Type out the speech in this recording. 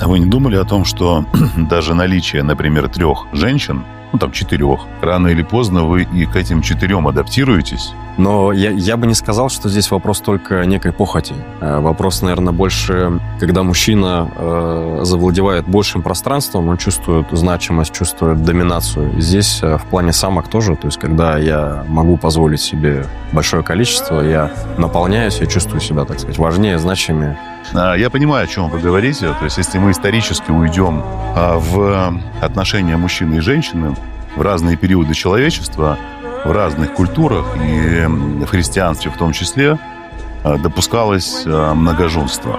А вы не думали о том, что даже наличие, например, 3 женщин, ну там 4, рано или поздно вы и к этим 4 адаптируетесь? Но я бы не сказал, что здесь вопрос только некой похоти. Вопрос, наверное, больше, когда мужчина завладевает большим пространством, он чувствует значимость, чувствует доминацию. И здесь в плане самок тоже, то есть когда я могу позволить себе большое количество, я наполняюсь, я чувствую себя, так сказать, важнее, значимее. Я понимаю, о чем вы говорите. То есть если мы исторически уйдем в отношения мужчины и женщины в разные периоды человечества, в разных культурах и в христианстве в том числе допускалось многоженство.